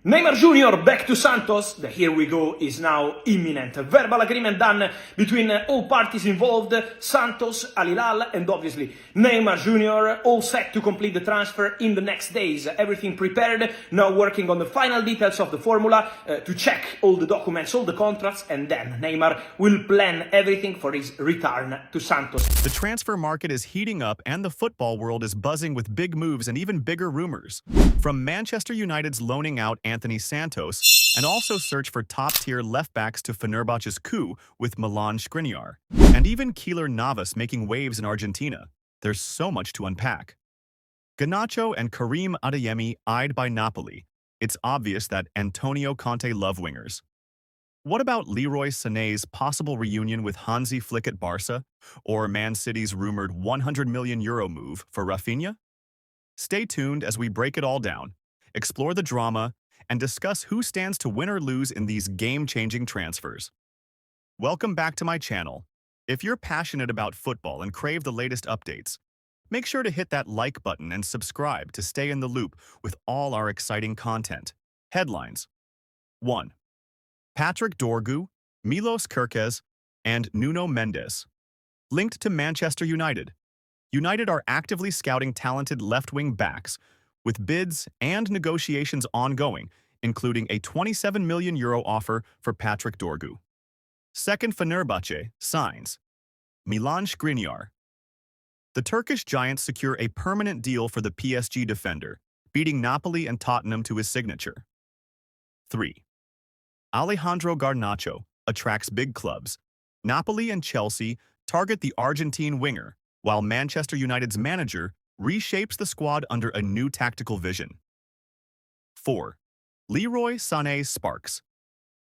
Neymar Jr. back to Santos. The here we go is now imminent. Verbal agreement done between all parties involved, Santos, Al Hilal, and obviously Neymar Jr. all set to complete the transfer in the next days. Everything prepared, now working on the final details of the formula to check all the documents, all the contracts, and then Neymar will plan everything for his return to Santos. The transfer market is heating up and the football world is buzzing with big moves and even bigger rumors. From Manchester United's loaning out Antony Santos, and also search for top-tier left-backs to Fenerbahce's coup with Milan Skriniar, and even Keylor Navas making waves in Argentina. There's so much to unpack. Garnacho and Karim Adeyemi eyed by Napoli. It's obvious that Antonio Conte love wingers. What about Leroy Sané's possible reunion with Hansi Flick at Barca, or Man City's rumored €100 million move for Rafinha? Stay tuned as we break it all down, explore the drama, and discuss who stands to win or lose in these game-changing transfers. Welcome back to my channel. If you're passionate about football and crave the latest updates, make sure to hit that like button and subscribe to stay in the loop with all our exciting content. Headlines: 1. Patrick Dorgu, Milos Kerkez, and Nuno Mendes. Linked to Manchester United. United are actively scouting talented left-wing backs, with bids and negotiations ongoing, including a €27 million offer for Patrick Dorgu. Second, Fenerbahce signs Milan Skriniar. The Turkish giants secure a permanent deal for the PSG defender, beating Napoli and Tottenham to his signature. 3. Alejandro Garnacho attracts big clubs. Napoli and Chelsea target the Argentine winger, while Manchester United's manager reshapes the squad under a new tactical vision. 4. Leroy Sané sparks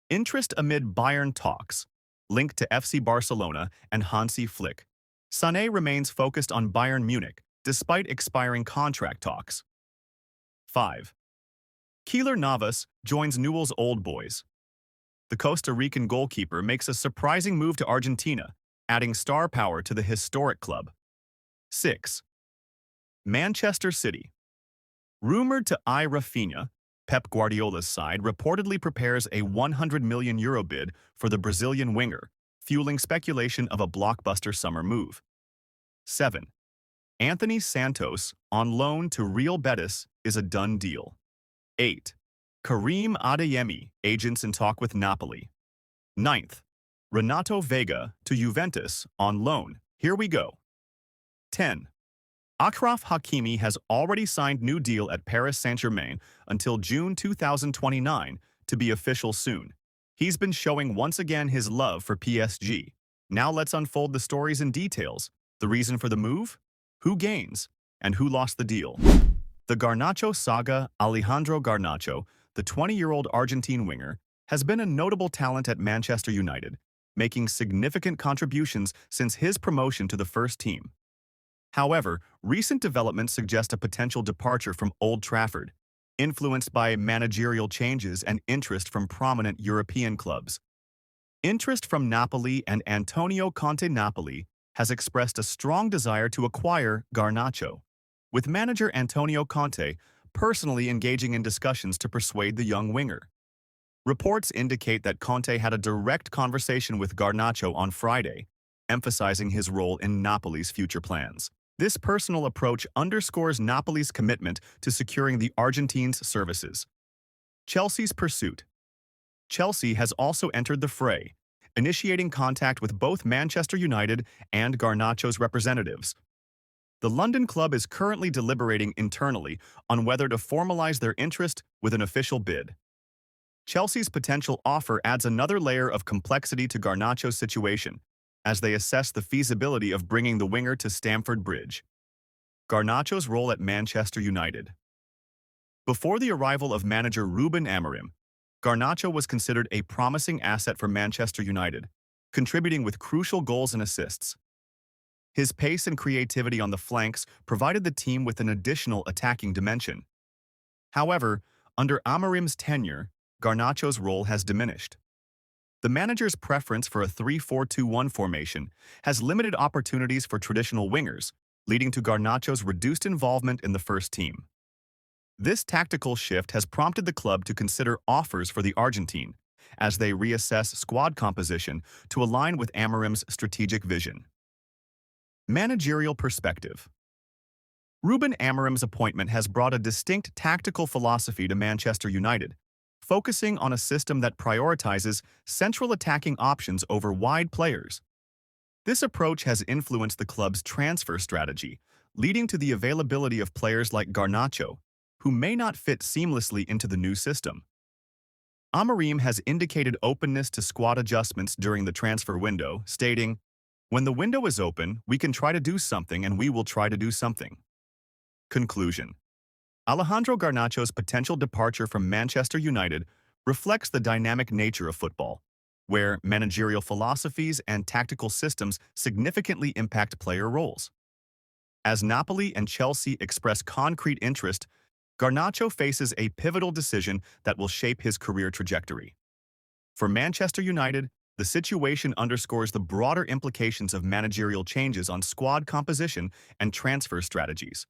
interest amid Bayern talks, linked to FC Barcelona and Hansi Flick. Sané remains focused on Bayern Munich despite expiring contract talks. 5. Keylor Navas joins Newell's old boys. The Costa Rican goalkeeper makes a surprising move to Argentina, adding star power to the historic club. 6. Manchester City. Rumored to eye Rafinha, Pep Guardiola's side reportedly prepares a €100 million bid for the Brazilian winger, fueling speculation of a blockbuster summer move. 7. Antony Santos on loan to Real Betis is a done deal. 8. Karim Adeyemi agents in talk with Napoli. 9th. RenatoVeiga to Juventus on loan. Here we go. 10. Achraf Hakimi has already signed new deal at Paris Saint-Germain until June 2029 to be official soon. He's been showing once again his love for PSG. Now let's unfold the stories and details. The reason for the move? Who gains? And who lost the deal? The Garnacho saga. Alejandro Garnacho, the 20-year-old Argentine winger, has been a notable talent at Manchester United, making significant contributions since his promotion to the first team. However, recent developments suggest a potential departure from Old Trafford, influenced by managerial changes and interest from prominent European clubs. Interest from Napoli and Antonio Conte. Napoli has expressed a strong desire to acquire Garnacho, with manager Antonio Conte personally engaging in discussions to persuade the young winger. Reports indicate that Conte had a direct conversation with Garnacho on Friday, emphasizing his role in Napoli's future plans. This personal approach underscores Napoli's commitment to securing the Argentines' services. Chelsea's pursuit. Chelsea has also entered the fray, initiating contact with both Manchester United and Garnacho's representatives. The London club is currently deliberating internally on whether to formalize their interest with an official bid. Chelsea's potential offer adds another layer of complexity to Garnacho's situation, as they assess the feasibility of bringing the winger to Stamford Bridge. Garnacho's role at Manchester United. Before the arrival of manager Ruben Amorim, Garnacho was considered a promising asset for Manchester United, contributing with crucial goals and assists. His pace and creativity on the flanks provided the team with an additional attacking dimension. However, under Amorim's tenure, Garnacho's role has diminished. The manager's preference for a 3-4-2-1 formation has limited opportunities for traditional wingers, leading to Garnacho's reduced involvement in the first team. This tactical shift has prompted the club to consider offers for the Argentine, as they reassess squad composition to align with Amorim's strategic vision. Managerial perspective. Ruben Amorim's appointment has brought a distinct tactical philosophy to Manchester United, focusing on a system that prioritizes central attacking options over wide players. This approach has influenced the club's transfer strategy, leading to the availability of players like Garnacho, who may not fit seamlessly into the new system. Amorim has indicated openness to squad adjustments during the transfer window, stating, "When the window is open, we can try to do something and we will try to do something." Conclusion. Alejandro Garnacho's potential departure from Manchester United reflects the dynamic nature of football, where managerial philosophies and tactical systems significantly impact player roles. As Napoli and Chelsea express concrete interest, Garnacho faces a pivotal decision that will shape his career trajectory. For Manchester United, the situation underscores the broader implications of managerial changes on squad composition and transfer strategies.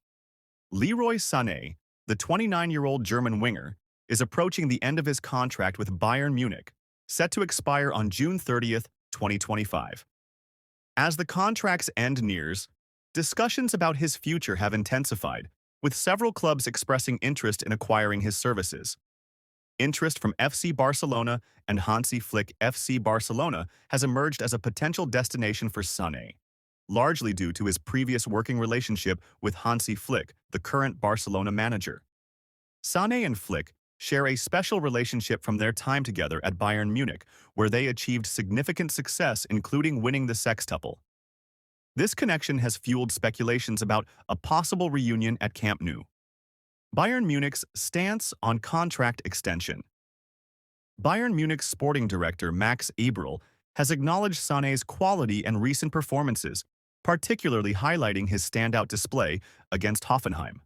Leroy Sané, the 29-year-old German winger, is approaching the end of his contract with Bayern Munich, set to expire on June 30th, 2025. As the contract's end nears, discussions about his future have intensified, with several clubs expressing interest in acquiring his services. Interest from FC Barcelona and Hansi Flick FC Barcelona has emerged as a potential destination for Sané, largely due to his previous working relationship with Hansi Flick, the current Barcelona manager. Sané and Flick share a special relationship from their time together at Bayern Munich, where they achieved significant success, including winning the sextuple. This connection has fueled speculations about a possible reunion at Camp Nou. Bayern Munich's stance on contract extension. Bayern Munich's sporting director Max Eberl has acknowledged Sané's quality and recent performances, particularly highlighting his standout display against Hoffenheim.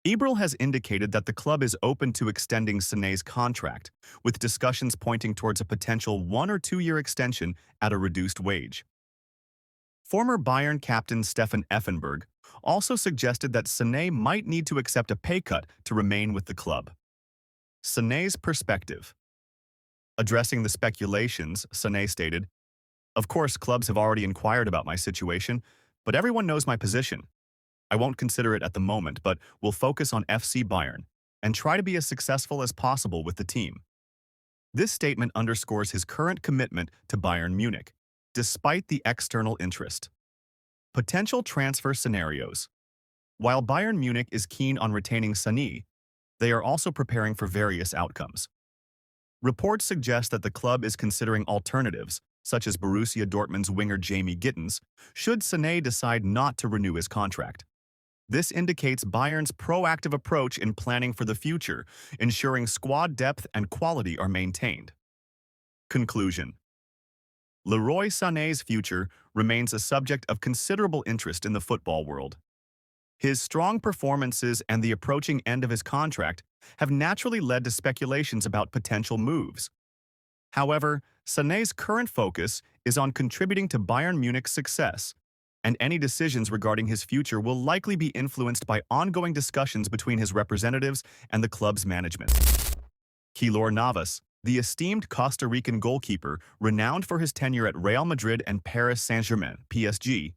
Eberl has indicated that the club is open to extending Sané's contract, with discussions pointing towards a potential 1- or 2-year extension at a reduced wage. Former Bayern captain Stefan Effenberg also suggested that Sané might need to accept a pay cut to remain with the club. Sané's perspective. Addressing the speculations, Sané stated, "Of course, clubs have already inquired about my situation, but everyone knows my position. I won't consider it at the moment, but will focus on FC Bayern and try to be as successful as possible with the team." This statement underscores his current commitment to Bayern Munich, despite the external interest. Potential transfer scenarios. While Bayern Munich is keen on retaining Sané, they are also preparing for various outcomes. Reports suggest that the club is considering alternatives, such as Borussia Dortmund's winger Jamie Gittens, should Sané decide not to renew his contract. This indicates Bayern's proactive approach in planning for the future, ensuring squad depth and quality are maintained. Conclusion. Leroy Sané's future remains a subject of considerable interest in the football world. His strong performances and the approaching end of his contract have naturally led to speculations about potential moves. However, Sané's current focus is on contributing to Bayern Munich's success, and any decisions regarding his future will likely be influenced by ongoing discussions between his representatives and the club's management. Keylor Navas, the esteemed Costa Rican goalkeeper renowned for his tenure at Real Madrid and Paris Saint-Germain (PSG),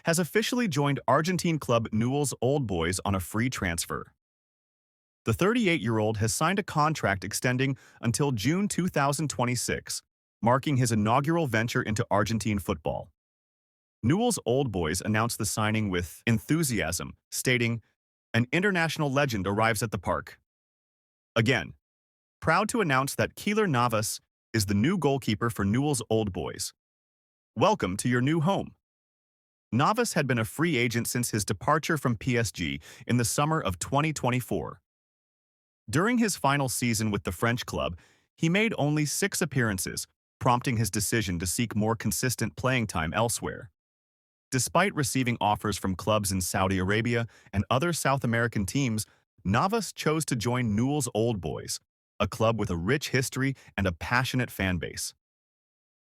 has officially joined Argentine club Newell's Old Boys on a free transfer. The 38-year-old has signed a contract extending until June 2026, marking his inaugural venture into Argentine football. Newell's Old Boys announced the signing with enthusiasm, stating, "An international legend arrives at the park." Again, proud to announce that Keylor Navas is the new goalkeeper for Newell's Old Boys. Welcome to your new home. Navas had been a free agent since his departure from PSG in the summer of 2024. During his final season with the French club, he made only 6 appearances, prompting his decision to seek more consistent playing time elsewhere. Despite receiving offers from clubs in Saudi Arabia and other South American teams, Navas chose to join Newell's Old Boys, a club with a rich history and a passionate fan base.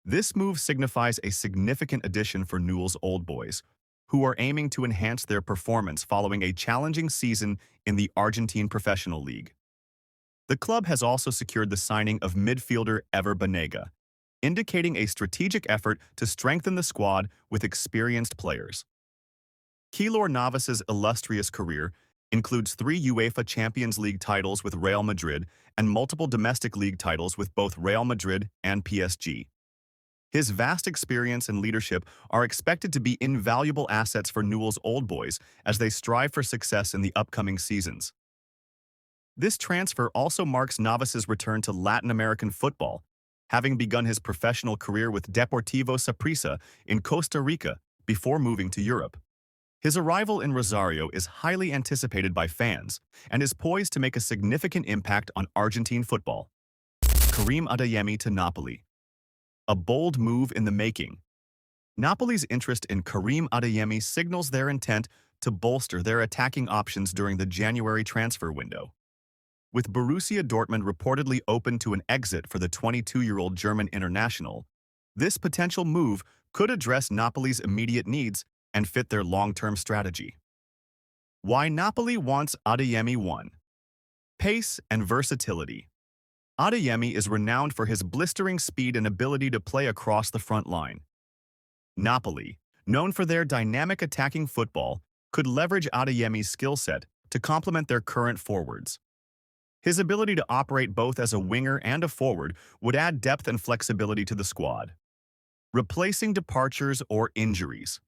This move signifies a significant addition for Newell's Old Boys, who are aiming to enhance their performance following a challenging season in the Argentine Professional League. The club has also secured the signing of midfielder Ever Banega, indicating a strategic effort to strengthen the squad with experienced players. Keylor Navas's illustrious career includes 3 UEFA Champions League titles with Real Madrid and multiple domestic league titles with both Real Madrid and PSG. His vast experience and leadership are expected to be invaluable assets for Newell's Old Boys as they strive for success in the upcoming seasons. This transfer also marks Navas's return to Latin American football, having begun his professional career with Deportivo Saprissa in Costa Rica before moving to Europe. His arrival in Rosario is highly anticipated by fans and is poised to make a significant impact on Argentine football. Karim Adeyemi to Napoli. A bold move in the making. Napoli's interest in Karim Adeyemi signals their intent to bolster their attacking options during the January transfer window. With Borussia Dortmund reportedly open to an exit for the 22-year-old German international, this potential move could address Napoli's immediate needs and fit their long-term strategy. Why Napoli wants Adeyemi. 1. Pace and versatility. Adeyemi is renowned for his blistering speed and ability to play across the front line. Napoli, known for their dynamic attacking football, could leverage Adeyemi's skill set to complement their current forwards. His ability to operate both as a winger and a forward would add depth and flexibility to the squad. Replacing departures or injuries.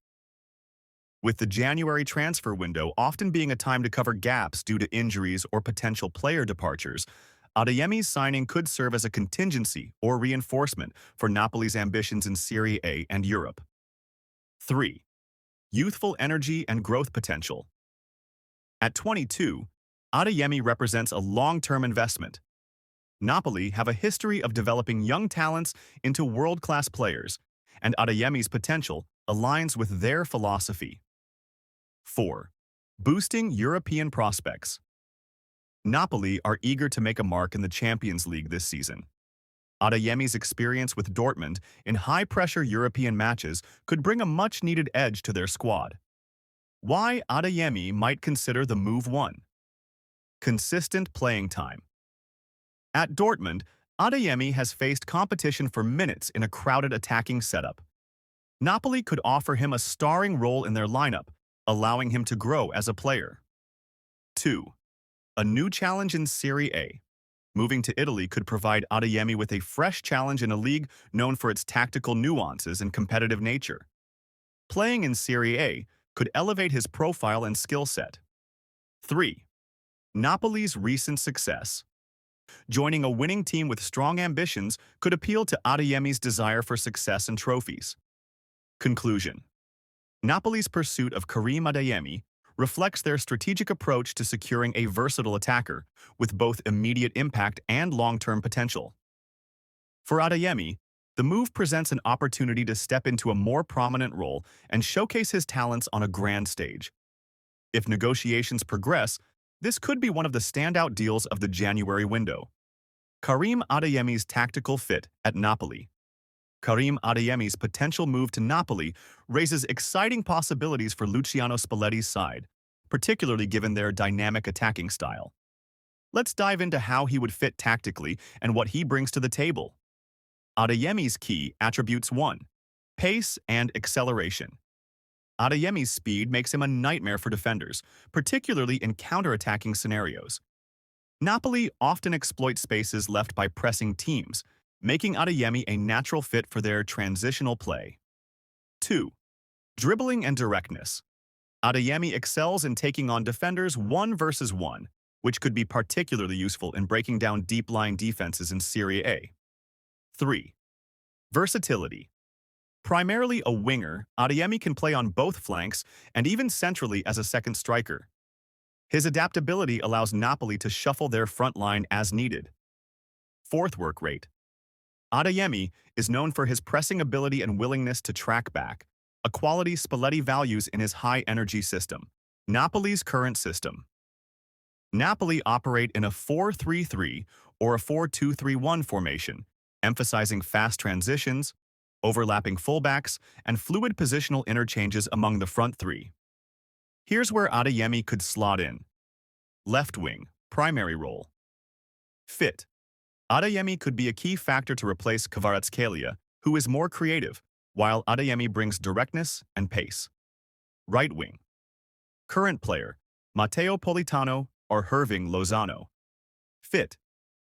With the January transfer window often being a time to cover gaps due to injuries or potential player departures, Adeyemi's signing could serve as a contingency or reinforcement for Napoli's ambitions in Serie A and Europe. 3. Youthful energy and growth potential. At 22, Adeyemi represents a long-term investment. Napoli have a history of developing young talents into world-class players, and Adeyemi's potential aligns with their philosophy. 4. Boosting European prospects. Napoli are eager to make a mark in the Champions League this season. Adeyemi's experience with Dortmund in high-pressure European matches could bring a much-needed edge to their squad. Why Adeyemi might consider the move. 1. Consistent playing time. At Dortmund, Adeyemi has faced competition for minutes in a crowded attacking setup. Napoli could offer him a starring role in their lineup, allowing him to grow as a player. 2. A new challenge in Serie A. Moving to Italy could provide Adeyemi with a fresh challenge in a league known for its tactical nuances and competitive nature. Playing in Serie A could elevate his profile and skill set. 3. Napoli's recent success. Joining a winning team with strong ambitions could appeal to Adeyemi's desire for success and trophies. Conclusion. Napoli's pursuit of Karim Adeyemi reflects their strategic approach to securing a versatile attacker with both immediate impact and long-term potential. For Adeyemi, the move presents an opportunity to step into a more prominent role and showcase his talents on a grand stage. If negotiations progress, this could be one of the standout deals of the January window. Karim Adeyemi's tactical fit at Napoli. Karim Adeyemi's potential move to Napoli raises exciting possibilities for Luciano Spalletti's side, particularly given their dynamic attacking style. Let's dive into how he would fit tactically and what he brings to the table. Adeyemi's key attributes. 1. Pace and acceleration. Adeyemi's speed makes him a nightmare for defenders, particularly in counter-attacking scenarios. Napoli often exploit spaces left by pressing teams, making Adeyemi a natural fit for their transitional play. 2. Dribbling and directness. Adeyemi excels in taking on defenders 1 versus 1, which could be particularly useful in breaking down deep-lying defenses in Serie A. 3. Versatility. Primarily a winger, Adeyemi can play on both flanks and even centrally as a second striker. His adaptability allows Napoli to shuffle their front line as needed. 4th work rate. Adeyemi is known for his pressing ability and willingness to track back, a quality Spalletti values in his high-energy system, Napoli's current system. Napoli operate in a 4-3-3 or a 4-2-3-1 formation, emphasizing fast transitions, overlapping fullbacks, and fluid positional interchanges among the front three. Here's where Adeyemi could slot in. Left wing, primary role. Fit. Adeyemi could be a key factor to replace Kvaratskhelia, who is more creative, while Adeyemi brings directness and pace. Right wing. Current player, Matteo Politano or Hirving Lozano. Fit.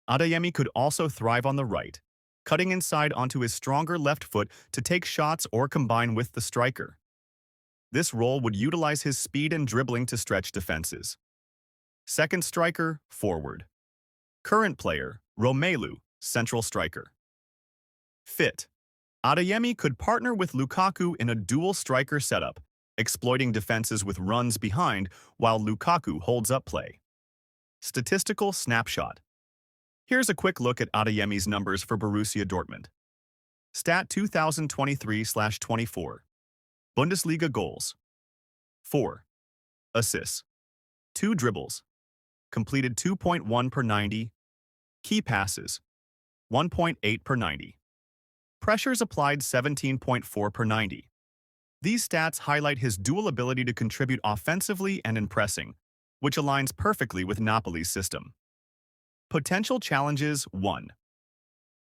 Adeyemi could also thrive on the right, cutting inside onto his stronger left foot to take shots or combine with the striker. This role would utilize his speed and dribbling to stretch defenses. Second striker, forward. Current player, Romelu, central striker. Fit. Adeyemi could partner with Lukaku in a dual striker setup, exploiting defenses with runs behind while Lukaku holds up play. Statistical snapshot. Here's a quick look at Adeyemi's numbers for Borussia Dortmund. Stat 2023/24. Bundesliga goals. 4. Assists. 2 dribbles. Completed 2.1 per 90. Key passes. 1.8 per 90. Pressures applied 17.4 per 90. These stats highlight his dual ability to contribute offensively and in pressing, which aligns perfectly with Napoli's system. Potential challenges 1.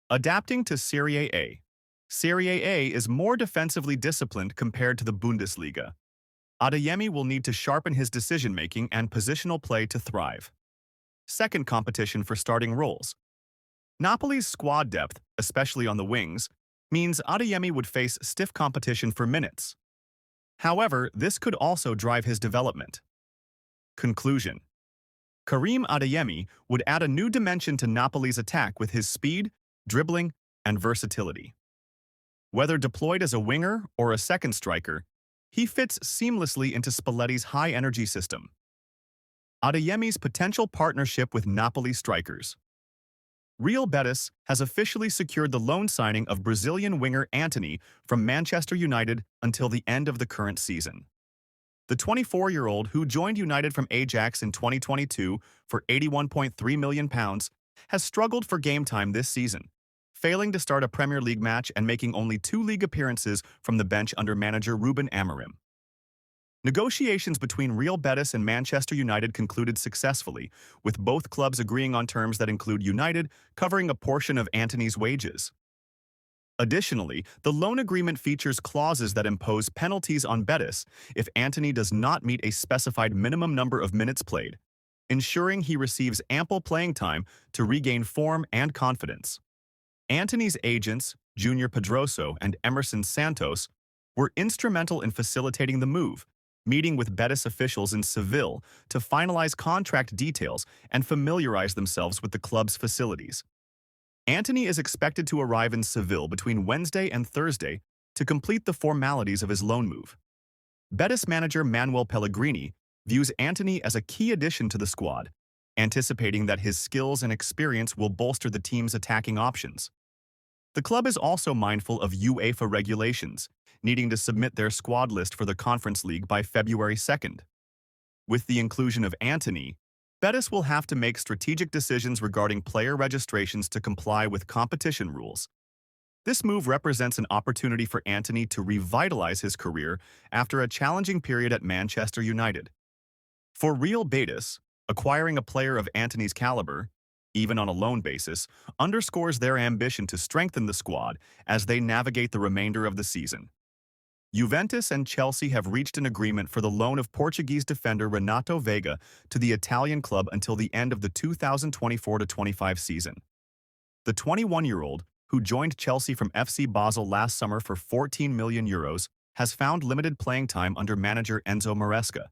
Adapting to Serie A. Serie A is more defensively disciplined compared to the Bundesliga. Adeyemi will need to sharpen his decision-making and positional play to thrive. Second, competition for starting roles. Napoli's squad depth, especially on the wings, means Adeyemi would face stiff competition for minutes. However, this could also drive his development. Conclusion. Karim Adeyemi would add a new dimension to Napoli's attack with his speed, dribbling, and versatility. Whether deployed as a winger or a second striker, he fits seamlessly into Spalletti's high-energy system. Adeyemi's potential partnership with Napoli strikers. Real Betis has officially secured the loan signing of Brazilian winger Antony from Manchester United until the end of the current season. The 24-year-old, who joined United from Ajax in 2022 for £81.3 million, has struggled for game time this season, failing to start a Premier League match and making only 2 league appearances from the bench under manager Ruben Amorim. Negotiations between Real Betis and Manchester United concluded successfully, with both clubs agreeing on terms that include United covering a portion of Antony's wages. Additionally, the loan agreement features clauses that impose penalties on Betis if Antony does not meet a specified minimum number of minutes played, ensuring he receives ample playing time to regain form and confidence. Antony's agents, Junior Pedroso and Emerson Santos, were instrumental in facilitating the move, meeting with Betis officials in Seville to finalize contract details and familiarize themselves with the club's facilities. Antony is expected to arrive in Seville between Wednesday and Thursday to complete the formalities of his loan move. Betis manager Manuel Pellegrini views Antony as a key addition to the squad, anticipating that his skills and experience will bolster the team's attacking options. The club is also mindful of UEFA regulations, needing to submit their squad list for the Conference League by February 2nd. With the inclusion of Antony, Betis will have to make strategic decisions regarding player registrations to comply with competition rules. This move represents an opportunity for Antony to revitalize his career after a challenging period at Manchester United. For Real Betis, acquiring a player of Antony's caliber, even on a loan basis, underscores their ambition to strengthen the squad as they navigate the remainder of the season. Juventus and Chelsea have reached an agreement for the loan of Portuguese defender RenatoVeiga to the Italian club until the end of the 2024-25 season. The 21-year-old, who joined Chelsea from FC Basel last summer for €14 million, has found limited playing time under manager Enzo Maresca,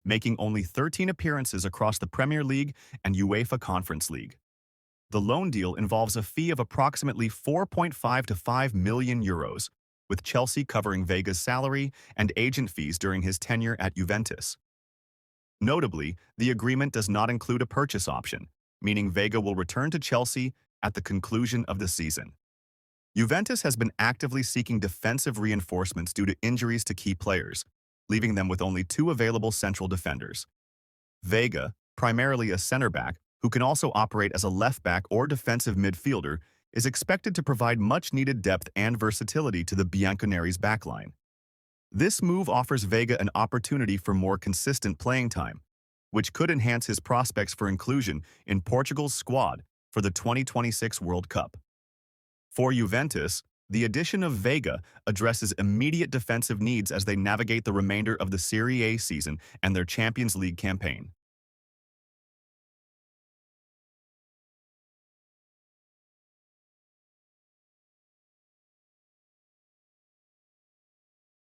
making only 13 appearances across the Premier League and UEFA Conference League. The loan deal involves a fee of approximately €4.5 to €5 million, with Chelsea covering Veiga's salary and agent fees during his tenure at Juventus. Notably, the agreement does not include a purchase option, meaning Veiga will return to Chelsea at the conclusion of the season. Juventus has been actively seeking defensive reinforcements due to injuries to key players, leaving them with only 2 available central defenders. Veiga, primarily a center-back, who can also operate as a left-back or defensive midfielder, is expected to provide much-needed depth and versatility to the Bianconeri's backline. This move offers Veiga an opportunity for more consistent playing time, which could enhance his prospects for inclusion in Portugal's squad for the 2026 World Cup. For Juventus, the addition of Veiga addresses immediate defensive needs as they navigate the remainder of the Serie A season and their Champions League campaign.